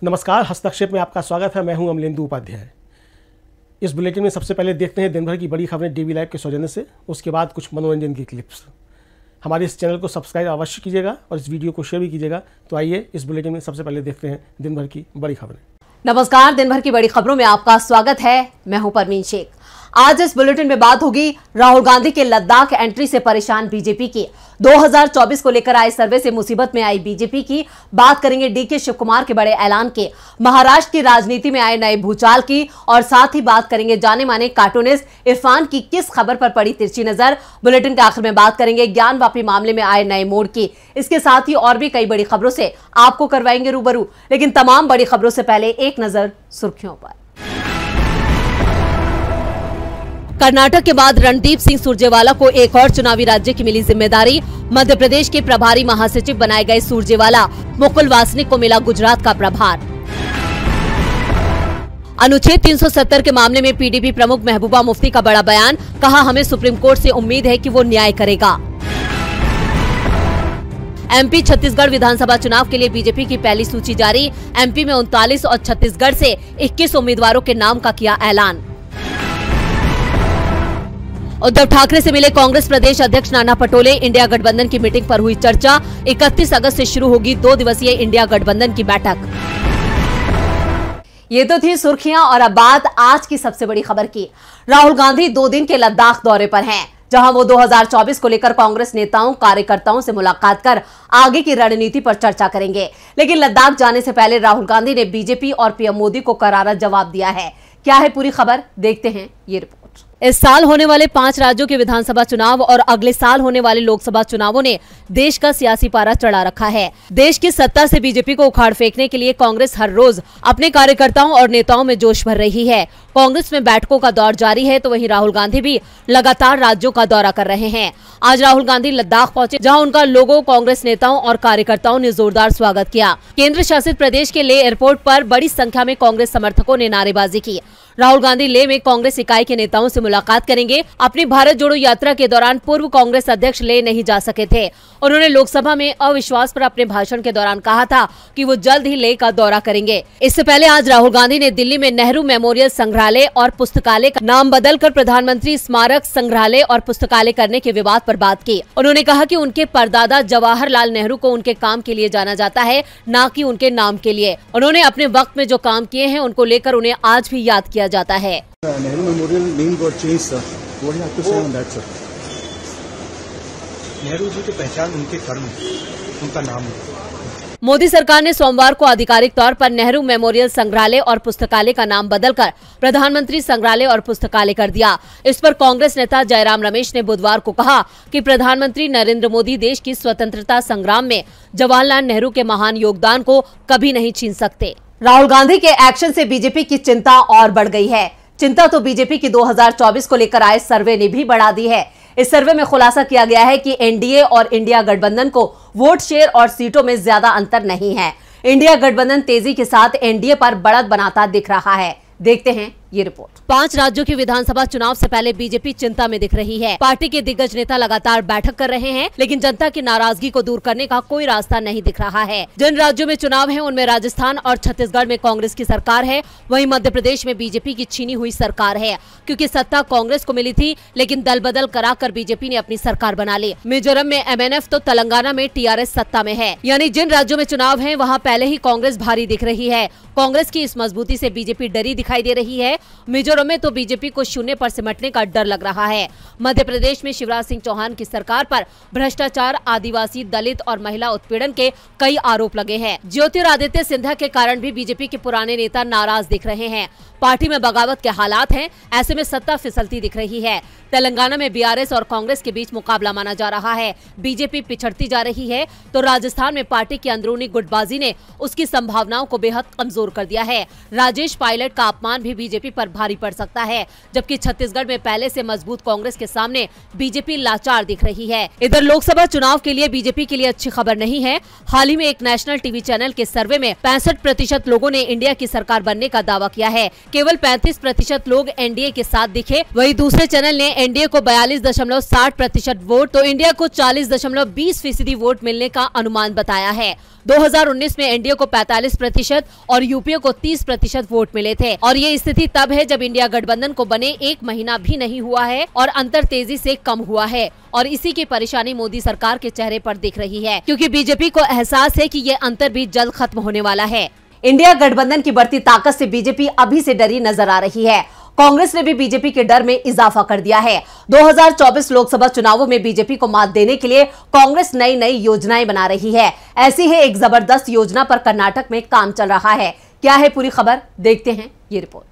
नमस्कार, हस्तक्षेप में आपका स्वागत है। मैं हूं अमलेंदु उपाध्याय। इस बुलेटिन में सबसे पहले देखते हैं दिन भर की बड़ी खबरें डीवी लाइव के सौजन्य से, उसके बाद कुछ मनोरंजन की क्लिप्स। हमारे इस चैनल को सब्सक्राइब अवश्य कीजिएगा और इस वीडियो को शेयर भी कीजिएगा। तो आइए इस बुलेटिन में सबसे पहले देखते हैं दिन भर की बड़ी खबरें। नमस्कार, दिन भर की बड़ी खबरों में आपका स्वागत है। मैं हूं परवीन शेख। आज इस बुलेटिन में बात होगी राहुल गांधी के लद्दाख एंट्री से परेशान बीजेपी की, 2024 को लेकर आए सर्वे से मुसीबत में आई बीजेपी की, बात करेंगे डीके शिव कुमार के बड़े ऐलान के, महाराष्ट्र की राजनीति में आए नए भूचाल की और साथ ही बात करेंगे जाने माने कार्टूनिस्ट इरफान की किस खबर पर पड़ी तिरछी नजर। बुलेटिन के आखिर में बात करेंगे ज्ञानवापी मामले में आए नए मोड़ की। इसके साथ ही और भी कई बड़ी खबरों से आपको करवाएंगे रूबरू, लेकिन तमाम बड़ी खबरों से पहले एक नजर सुर्खियों पर। कर्नाटक के बाद रणदीप सिंह सुरजेवाला को एक और चुनावी राज्य की मिली जिम्मेदारी। मध्य प्रदेश के प्रभारी महासचिव बनाए गए सुरजेवाला, मुकुल वासनिक को मिला गुजरात का प्रभार। अनुच्छेद 370 के मामले में पीडीपी प्रमुख महबूबा मुफ्ती का बड़ा बयान, कहा हमें सुप्रीम कोर्ट से उम्मीद है कि वो न्याय करेगा। एमपी छत्तीसगढ़ विधानसभा चुनाव के लिए बीजेपी की पहली सूची जारी। एमपी में 39 और छत्तीसगढ़ से 21 उम्मीदवारों के नाम का किया ऐलान। उद्धव ठाकरे से मिले कांग्रेस प्रदेश अध्यक्ष नाना पटोले, इंडिया गठबंधन की मीटिंग पर हुई चर्चा। 31 अगस्त से शुरू होगी 2 दिवसीय इंडिया गठबंधन की बैठक। ये तो थी सुर्खियां और अब बात आज की सबसे बड़ी खबर की। राहुल गांधी 2 दिन के लद्दाख दौरे पर हैं, जहां वो 2024 को लेकर कांग्रेस नेताओं कार्यकर्ताओं से मुलाकात कर आगे की रणनीति पर चर्चा करेंगे। लेकिन लद्दाख जाने से पहले राहुल गांधी ने बीजेपी और पीएम मोदी को करारा जवाब दिया है। क्या है पूरी खबर, देखते हैं ये रिपोर्ट। इस साल होने वाले 5 राज्यों के विधानसभा चुनाव और अगले साल होने वाले लोकसभा चुनावों ने देश का सियासी पारा चढ़ा रखा है। देश की सत्ता से बीजेपी को उखाड़ फेंकने के लिए कांग्रेस हर रोज अपने कार्यकर्ताओं और नेताओं में जोश भर रही है। कांग्रेस में बैठकों का दौर जारी है, तो वहीं राहुल गांधी भी लगातार राज्यों का दौरा कर रहे हैं। आज राहुल गांधी लद्दाख पहुंचे, जहां उनका लोगों, कांग्रेस नेताओं और कार्यकर्ताओं ने जोरदार स्वागत किया। केंद्र शासित प्रदेश के लेह एयरपोर्ट पर बड़ी संख्या में कांग्रेस समर्थकों ने नारेबाजी की। राहुल गांधी लेह में कांग्रेस इकाई के नेताओं से मुलाकात करेंगे। अपनी भारत जोड़ो यात्रा के दौरान पूर्व कांग्रेस अध्यक्ष लेह नहीं जा सके थे। उन्होंने लोकसभा में अविश्वास पर अपने भाषण के दौरान कहा था कि वो जल्द ही लेह का दौरा करेंगे। इससे पहले आज राहुल गांधी ने दिल्ली में नेहरू मेमोरियल संग्रहालय और पुस्तकालय का नाम बदलकर प्रधानमंत्री स्मारक संग्रहालय और पुस्तकालय करने के विवाद पर बात की। उन्होंने कहा कि उनके परदादा जवाहरलाल नेहरू को उनके काम के लिए जाना जाता है, न कि उनके नाम के लिए। उन्होंने अपने वक्त में जो काम किए हैं उनको लेकर उन्हें आज भी याद किया जाता है। Nehru memorial name got change sir, what you have to say on that sir? Nehru ji की पहचान उनके कर्म, उनका नाम है। मोदी सरकार ने सोमवार को आधिकारिक तौर पर नेहरू मेमोरियल संग्रहालय और पुस्तकालय का नाम बदलकर प्रधानमंत्री संग्रहालय और पुस्तकालय कर दिया। इस पर कांग्रेस नेता जयराम रमेश ने बुधवार को कहा कि प्रधानमंत्री नरेंद्र मोदी देश की स्वतंत्रता संग्राम में जवाहरलाल नेहरू के महान योगदान को कभी नहीं छीन सकते। राहुल गांधी के एक्शन से बीजेपी की चिंता और बढ़ गई है। चिंता तो बीजेपी की 2024 को लेकर आए सर्वे ने भी बढ़ा दी है। इस सर्वे में खुलासा किया गया है कि एनडीए और इंडिया गठबंधन को वोट शेयर और सीटों में ज्यादा अंतर नहीं है। इंडिया गठबंधन तेजी के साथ एनडीए पर बढ़त बनाता दिख रहा है। देखते हैं ये रिपोर्ट। 5 राज्यों के विधानसभा चुनाव से पहले बीजेपी चिंता में दिख रही है। पार्टी के दिग्गज नेता लगातार बैठक कर रहे हैं, लेकिन जनता की नाराजगी को दूर करने का कोई रास्ता नहीं दिख रहा है। जिन राज्यों में चुनाव है उनमें राजस्थान और छत्तीसगढ़ में कांग्रेस की सरकार है, वहीं मध्य प्रदेश में बीजेपी की छीनी हुई सरकार है, क्योंकि सत्ता कांग्रेस को मिली थी, लेकिन दल बदल कराकर बीजेपी ने अपनी सरकार बना ली। मिजोरम में एमएनएफ तो तेलंगाना में टीआरएस सत्ता में है। यानी जिन राज्यों में चुनाव है वहाँ पहले ही कांग्रेस भारी दिख रही है। कांग्रेस की इस मजबूती से बीजेपी डरी दिखाई दे रही है। मिजोरम में तो बीजेपी को शून्य पर सिमटने का डर लग रहा है। मध्य प्रदेश में शिवराज सिंह चौहान की सरकार पर भ्रष्टाचार, आदिवासी, दलित और महिला उत्पीड़न के कई आरोप लगे हैं। ज्योतिरादित्य सिंधिया के कारण भी बीजेपी के पुराने नेता नाराज दिख रहे हैं। पार्टी में बगावत के हालात हैं, ऐसे में सत्ता फिसलती दिख रही है। तेलंगाना में बीआरएस और कांग्रेस के बीच मुकाबला माना जा रहा है। बीजेपी पिछड़ती जा रही है, तो राजस्थान में पार्टी की अंदरूनी गुटबाजी ने उसकी संभावनाओं को बेहद कमजोर कर दिया है। राजेश पायलट का अपमान भी बीजेपी पर भारी पड़ सकता है, जबकि छत्तीसगढ़ में पहले से मजबूत कांग्रेस के सामने बीजेपी लाचार दिख रही है। इधर लोकसभा चुनाव के लिए बीजेपी के लिए अच्छी खबर नहीं है। हाल ही में एक नेशनल टीवी चैनल के सर्वे में 65% लोगों ने इंडिया की सरकार बनने का दावा किया है। केवल 35% लोग एनडीए के साथ दिखे। वहीं दूसरे चैनल ने एनडीए को 42.60% वोट तो इंडिया को 40.20% वोट मिलने का अनुमान बताया है। 2019 में एनडीए को 45% और यूपीए को 30% वोट मिले थे और ये स्थिति तब है जब इंडिया गठबंधन को बने 1 महीना भी नहीं हुआ है और अंतर तेजी से कम हुआ है और इसी की परेशानी मोदी सरकार के चेहरे पर दिख रही है, क्योंकि बीजेपी को एहसास है कि ये अंतर भी जल्द खत्म होने वाला है। इंडिया गठबंधन की बढ़ती ताकत से बीजेपी अभी से डरी नजर आ रही है। कांग्रेस ने भी बीजेपी के डर में इजाफा कर दिया है। 2024 लोकसभा चुनावों में बीजेपी को मात देने के लिए कांग्रेस नई नई योजनाएं बना रही है। ऐसी ही एक जबरदस्त योजना पर कर्नाटक में काम चल रहा है। क्या है पूरी खबर, देखते हैं ये रिपोर्ट।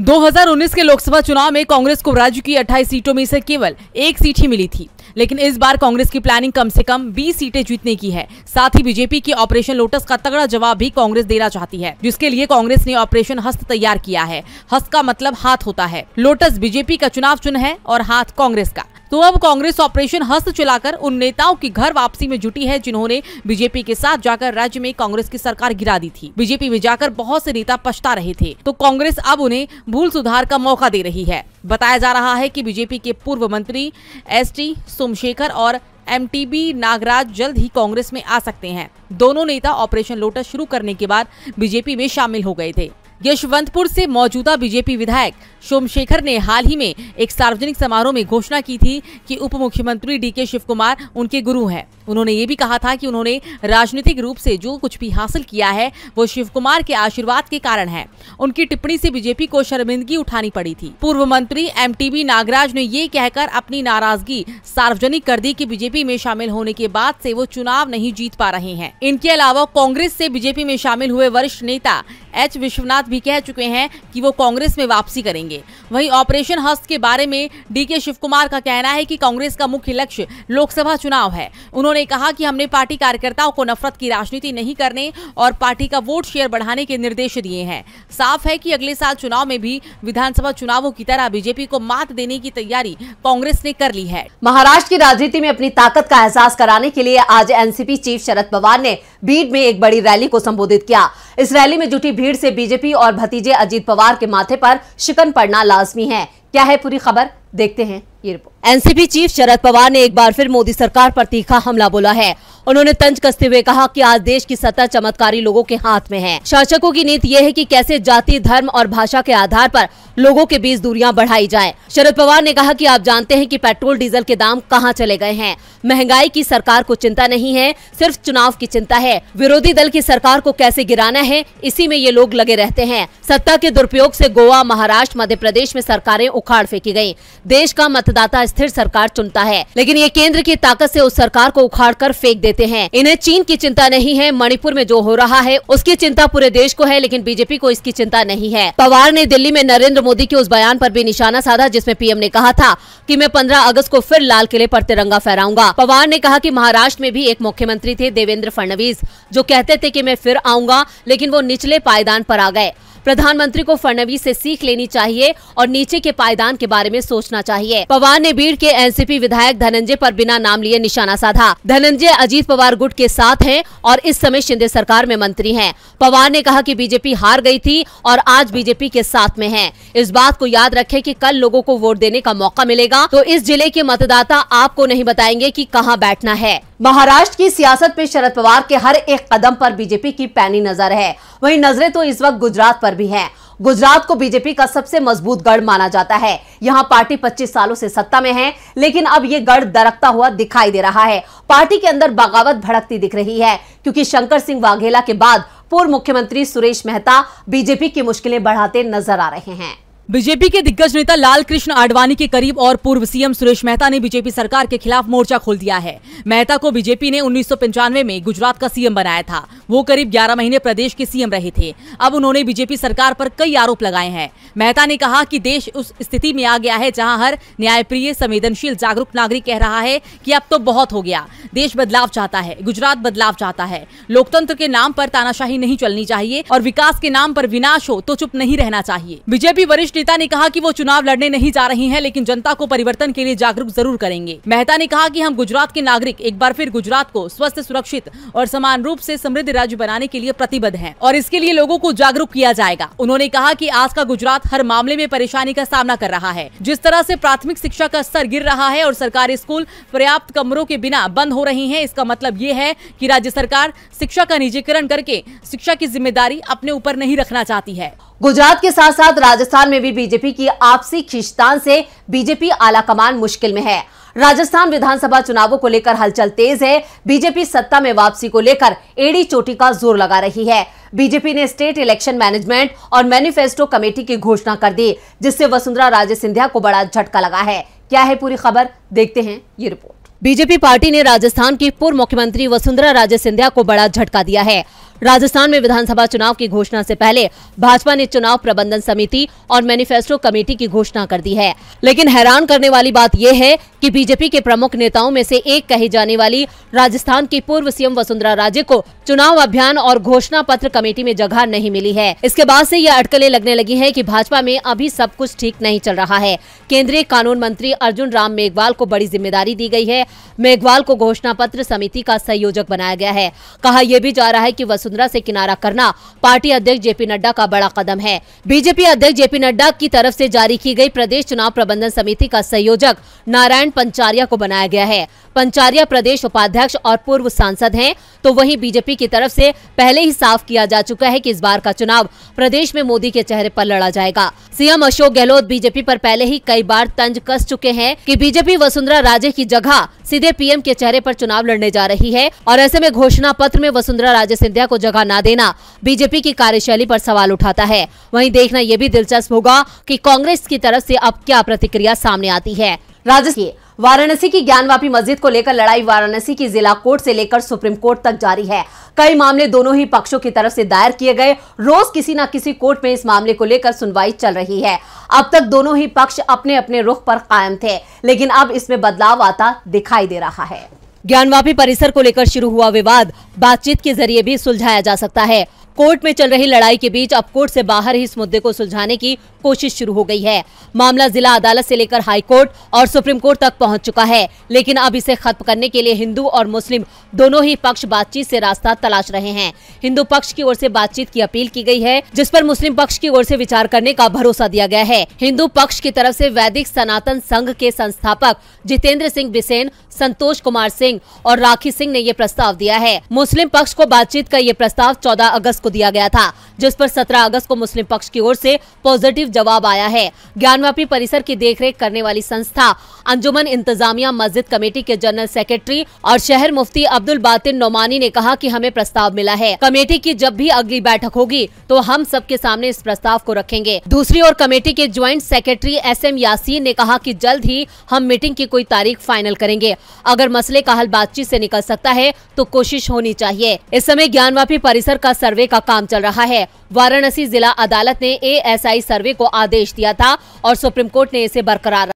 2019 के लोकसभा चुनाव में कांग्रेस को राज्य की 28 सीटों में से केवल 1 सीट ही मिली थी, लेकिन इस बार कांग्रेस की प्लानिंग कम से कम 20 सीटें जीतने की है। साथ ही बीजेपी की ऑपरेशन लोटस का तगड़ा जवाब भी कांग्रेस देना चाहती है, जिसके लिए कांग्रेस ने ऑपरेशन हस्त तैयार किया है। हस्त का मतलब हाथ होता है। लोटस बीजेपी का चुनाव चिन्ह है और हाथ कांग्रेस का। तो अब कांग्रेस ऑपरेशन हस्त चलाकर उन नेताओं की घर वापसी में जुटी है जिन्होंने बीजेपी के साथ जाकर राज्य में कांग्रेस की सरकार गिरा दी थी। बीजेपी में जाकर बहुत से नेता पछता रहे थे, तो कांग्रेस अब उन्हें भूल सुधार का मौका दे रही है। बताया जा रहा है कि बीजेपी के पूर्व मंत्री एसटी सोमशेखर और एमटीबी नागराज जल्द ही कांग्रेस में आ सकते हैं। दोनों नेता ऑपरेशन लोटस शुरू करने के बाद बीजेपी में शामिल हो गए थे। यशवंतपुर से मौजूदा बीजेपी विधायक सोमशेखर ने हाल ही में एक सार्वजनिक समारोह में घोषणा की थी कि उप मुख्यमंत्री डीके शिव कुमार उनके गुरु हैं। उन्होंने ये भी कहा था कि उन्होंने राजनीतिक रूप से जो कुछ भी हासिल किया है वो शिव कुमार के आशीर्वाद के कारण है। उनकी टिप्पणी से बीजेपी को शर्मिंदगी उठानी पड़ी थी। पूर्व मंत्री एमटीबी नागराज ने ये कहकर अपनी नाराजगी सार्वजनिक कर दी कि बीजेपी में शामिल होने के बाद से वो चुनाव नहीं जीत पा रहे हैं। इनके अलावा कांग्रेस से बीजेपी में शामिल हुए वरिष्ठ नेता एच विश्वनाथ भी कह चुके हैं कि वो कांग्रेस में वापसी करेंगे। वहीं ऑपरेशन हस्त के बारे में डीके शिव कुमार का कहना है कि कांग्रेस का मुख्य लक्ष्य लोकसभा चुनाव है। उन्होंने कहा कि हमने पार्टी कार्यकर्ताओं को नफरत की राजनीति नहीं करने और पार्टी का वोट शेयर बढ़ाने के निर्देश दिए हैं। साफ है कि अगले साल चुनाव में भी विधानसभा चुनावों की तरह बीजेपी को मात देने की तैयारी कांग्रेस ने कर ली है। महाराष्ट्र की राजनीति में अपनी ताकत का एहसास कराने के लिए आज एनसीपी चीफ शरद पवार ने बीड में एक बड़ी रैली को संबोधित किया। इस रैली में जुटी भीड़ से बीजेपी और भतीजे अजीत पवार के माथे पर शिकन पड़ना लाजमी है। क्या है पूरी खबर, देखते हैं ये report. NCP chief Sharad Pawar ने एक बार फिर मोदी सरकार पर तीखा हमला बोला है। उन्होंने तंज कसते हुए कहा कि आज देश की सत्ता चमत्कारी लोगों के हाथ में है। शासकों की नीति यह है कि कैसे जाति, धर्म और भाषा के आधार पर लोगों के बीच दूरियां बढ़ाई जाएं। शरद पवार ने कहा कि आप जानते हैं कि पेट्रोल डीजल के दाम कहां चले गए हैं। महंगाई की सरकार को चिंता नहीं है, सिर्फ चुनाव की चिंता है। विरोधी दल की सरकार को कैसे गिराना है, इसी में ये लोग लगे रहते हैं। सत्ता के दुरुपयोग से गोवा, महाराष्ट्र, मध्य प्रदेश में सरकारें उखाड़ फेंकी गयी। देश का मतदाता स्थिर सरकार चुनता है, लेकिन ये केंद्र की ताकत से उस सरकार को उखाड़ कर फेंक देते हैं। इन्हें चीन की चिंता नहीं है, मणिपुर में जो हो रहा है उसकी चिंता पूरे देश को है, लेकिन बीजेपी को इसकी चिंता नहीं है। पवार ने दिल्ली में नरेंद्र मोदी के उस बयान पर भी निशाना साधा जिसमें पीएम ने कहा था कि मैं 15 अगस्त को फिर लाल किले पर तिरंगा फहराऊंगा। पवार ने कहा कि महाराष्ट्र में भी एक मुख्यमंत्री थे देवेंद्र फडणवीस, जो कहते थे कि मैं फिर आऊंगा, लेकिन वो निचले पायदान पर आ गए। प्रधानमंत्री को फडणवीस से सीख लेनी चाहिए और नीचे के पायदान के बारे में सोचना चाहिए। पवार ने बीड के एनसीपी विधायक धनंजय पर बिना नाम लिए निशाना साधा। धनंजय अजीत पवार गुट के साथ हैं और इस समय शिंदे सरकार में मंत्री हैं। पवार ने कहा कि बीजेपी हार गई थी और आज बीजेपी के साथ में है। इस बात को याद रखें कि कल लोगों को वोट देने का मौका मिलेगा तो इस जिले के मतदाता आपको नहीं बताएंगे कि कहां बैठना है। महाराष्ट्र की सियासत में शरद पवार के हर एक कदम पर बीजेपी की पैनी नजर है। वहीं नजरें तो इस वक्त गुजरात पर भी हैं। गुजरात को बीजेपी का सबसे मजबूत गढ़ माना जाता है। यहां पार्टी 25 सालों से सत्ता में है, लेकिन अब ये गढ़ दरकता हुआ दिखाई दे रहा है। पार्टी के अंदर बगावत भड़कती दिख रही है, क्योंकि शंकर सिंह वाघेला के बाद पूर्व मुख्यमंत्री सुरेश मेहता बीजेपी की मुश्किलें बढ़ाते नजर आ रहे हैं। बीजेपी के दिग्गज नेता लाल कृष्ण आडवाणी के करीब और पूर्व सीएम सुरेश मेहता ने बीजेपी सरकार के खिलाफ मोर्चा खोल दिया है। मेहता को बीजेपी ने 1995 में गुजरात का सीएम बनाया था। वो करीब 11 महीने प्रदेश के सीएम रहे थे। अब उन्होंने बीजेपी सरकार पर कई आरोप लगाए हैं। मेहता ने कहा कि देश उस स्थिति में आ गया है जहां हर न्यायप्रिय, संवेदनशील, जागरूक नागरिक कह रहा है कि अब तो बहुत हो गया। देश बदलाव चाहता है, गुजरात बदलाव चाहता है। लोकतंत्र के नाम पर तानाशाही नहीं चलनी चाहिए और विकास के नाम पर विनाश हो तो चुप नहीं रहना चाहिए। बीजेपी वरिष्ठ नेता ने कहा कि वो चुनाव लड़ने नहीं जा रही हैं, लेकिन जनता को परिवर्तन के लिए जागरूक जरूर करेंगे। मेहता ने कहा कि हम गुजरात के नागरिक एक बार फिर गुजरात को स्वस्थ, सुरक्षित और समान रूप से समृद्ध राज्य बनाने के लिए प्रतिबद्ध हैं और इसके लिए लोगों को जागरूक किया जाएगा। उन्होंने कहा कि आज का गुजरात हर मामले में परेशानी का सामना कर रहा है। जिस तरह से प्राथमिक शिक्षा का स्तर गिर रहा है और सरकारी स्कूल पर्याप्त कमरों के बिना बंद हो रही हैं, इसका मतलब ये है कि राज्य सरकार शिक्षा का निजीकरण करके शिक्षा की जिम्मेदारी अपने ऊपर नहीं रखना चाहती है। गुजरात के साथ साथ राजस्थान में भी बीजेपी की आपसी खींचतान से बीजेपी आलाकमान मुश्किल में है। राजस्थान विधानसभा चुनावों को लेकर हलचल तेज है। बीजेपी सत्ता में वापसी को लेकर एड़ी चोटी का जोर लगा रही है। बीजेपी ने स्टेट इलेक्शन मैनेजमेंट और मैनिफेस्टो कमेटी की घोषणा कर दी, जिससे वसुंधरा राजे सिंधिया को बड़ा झटका लगा है। क्या है पूरी खबर, देखते हैं ये रिपोर्ट। बीजेपी पार्टी ने राजस्थान की पूर्व मुख्यमंत्री वसुंधरा राजे सिंधिया को बड़ा झटका दिया है। राजस्थान में विधानसभा चुनाव की घोषणा से पहले भाजपा ने चुनाव प्रबंधन समिति और मैनिफेस्टो कमेटी की घोषणा कर दी है, लेकिन हैरान करने वाली बात यह है कि बीजेपी के प्रमुख नेताओं में से एक कही जाने वाली राजस्थान की पूर्व सीएम वसुंधरा राजे को चुनाव अभियान और घोषणा पत्र कमेटी में जगह नहीं मिली है। इसके बाद से यह अटकलें लगने लगी है कि भाजपा में अभी सब कुछ ठीक नहीं चल रहा है। केंद्रीय कानून मंत्री अर्जुन राम मेघवाल को बड़ी जिम्मेदारी दी गई है। मेघवाल को घोषणा पत्र समिति का संयोजक बनाया गया है। कहा यह भी जा रहा है कि वसुंधरा से किनारा करना पार्टी अध्यक्ष जेपी नड्डा का बड़ा कदम है। बीजेपी अध्यक्ष जेपी नड्डा की तरफ से जारी की गई प्रदेश चुनाव प्रबंधन समिति का संयोजक नारायण पंचारिया को बनाया गया है। पंचारिया प्रदेश उपाध्यक्ष और पूर्व सांसद हैं, तो वहीं बीजेपी की तरफ से पहले ही साफ किया जा चुका है कि इस बार का चुनाव प्रदेश में मोदी के चेहरे पर लड़ा जाएगा। सीएम अशोक गहलोत बीजेपी पर पहले ही कई बार तंज कस चुके हैं कि बीजेपी वसुंधरा राजे की जगह सीधे पीएम के चेहरे पर चुनाव लड़ने जा रही है और ऐसे में घोषणा पत्र में वसुंधरा राजे सिंधिया को जगह न देना बीजेपी की कार्यशैली पर सवाल उठाता है। वहीं देखना यह भी दिलचस्प होगा कि कांग्रेस की तरफ से अब क्या प्रतिक्रिया सामने आती है। राजस्थान वाराणसी की ज्ञानवापी मस्जिद को लेकर लड़ाई वाराणसी की जिला कोर्ट से लेकर सुप्रीम कोर्ट तक जारी है। कई मामले दोनों ही पक्षों की तरफ से दायर किए गए। रोज किसी न किसी कोर्ट में इस मामले को लेकर सुनवाई चल रही है। अब तक दोनों ही पक्ष अपने अपने रुख पर कायम थे, लेकिन अब इसमें बदलाव आता दिखाई दे रहा है। ज्ञानवापी परिसर को लेकर शुरू हुआ विवाद बातचीत के जरिए भी सुलझाया जा सकता है। कोर्ट में चल रही लड़ाई के बीच अब कोर्ट से बाहर ही इस मुद्दे को सुलझाने की कोशिश शुरू हो गई है। मामला जिला अदालत से लेकर हाई कोर्ट और सुप्रीम कोर्ट तक पहुंच चुका है, लेकिन अब इसे खत्म करने के लिए हिंदू और मुस्लिम दोनों ही पक्ष बातचीत से रास्ता तलाश रहे हैं। हिंदू पक्ष की ओर से बातचीत की अपील की गई है, जिस पर मुस्लिम पक्ष की ओर से विचार करने का भरोसा दिया गया है। हिंदू पक्ष की तरफ से वैदिक सनातन संघ के संस्थापक जितेंद्र सिंह बिसेन, संतोष कुमार सिंह और राखी सिंह ने ये प्रस्ताव दिया है। मुस्लिम पक्ष को बातचीत का ये प्रस्ताव 14 अगस्त को दिया गया था, जिस पर 17 अगस्त को मुस्लिम पक्ष की ओर से पॉजिटिव जवाब आया है। ज्ञानवापी परिसर की देखरेख करने वाली संस्था अंजुमन इंतजामिया मस्जिद कमेटी के जनरल सेक्रेटरी और शहर मुफ्ती अब्दुल बातिन नोमानी ने कहा कि हमें प्रस्ताव मिला है। कमेटी की जब भी अगली बैठक होगी तो हम सबके सामने इस प्रस्ताव को रखेंगे। दूसरी ओर कमेटी के ज्वाइंट सेक्रेटरी SM यासीन ने कहा कि जल्द ही हम मीटिंग की कोई तारीख फाइनल करेंगे। अगर मसले का हल बातचीत से निकल सकता है तो कोशिश होनी चाहिए। इस समय ज्ञानवापी परिसर का सर्वे का काम चल रहा है। वाराणसी जिला अदालत ने ASI सर्वे को आदेश दिया था और सुप्रीम कोर्ट ने इसे बरकरार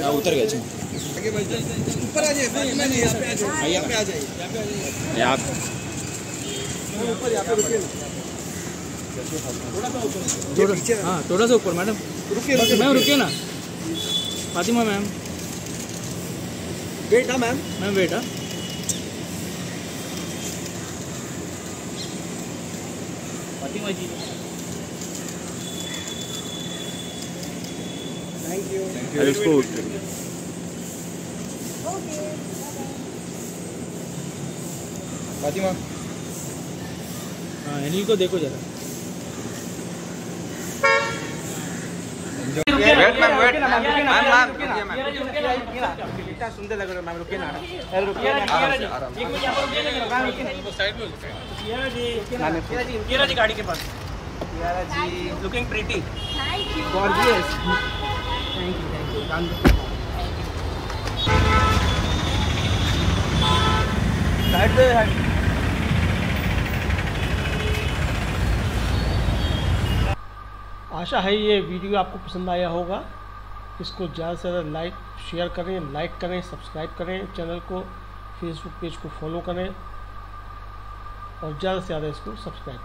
उतर गया ऊपर आ जाइए। हाँ थोड़ा सा ऊपर मैडम, रुकिए मैम, रुकिए ना Fatima ma'am, wait ma'am, wait. Fatima ji thank you. Fatima हाँ अनिल को देखो जरा। सुनते लग रहे मैम, रुकिए ना, जी गाड़ी के पास लुकिंग प्रीटी, गॉर्जियस। आशा है ये वीडियो आपको पसंद आया होगा। इसको ज़्यादा से ज़्यादा लाइक शेयर करें, लाइक करें, सब्सक्राइब करें चैनल को, फेसबुक पेज को फॉलो करें और ज़्यादा से ज़्यादा इसको सब्सक्राइब करें।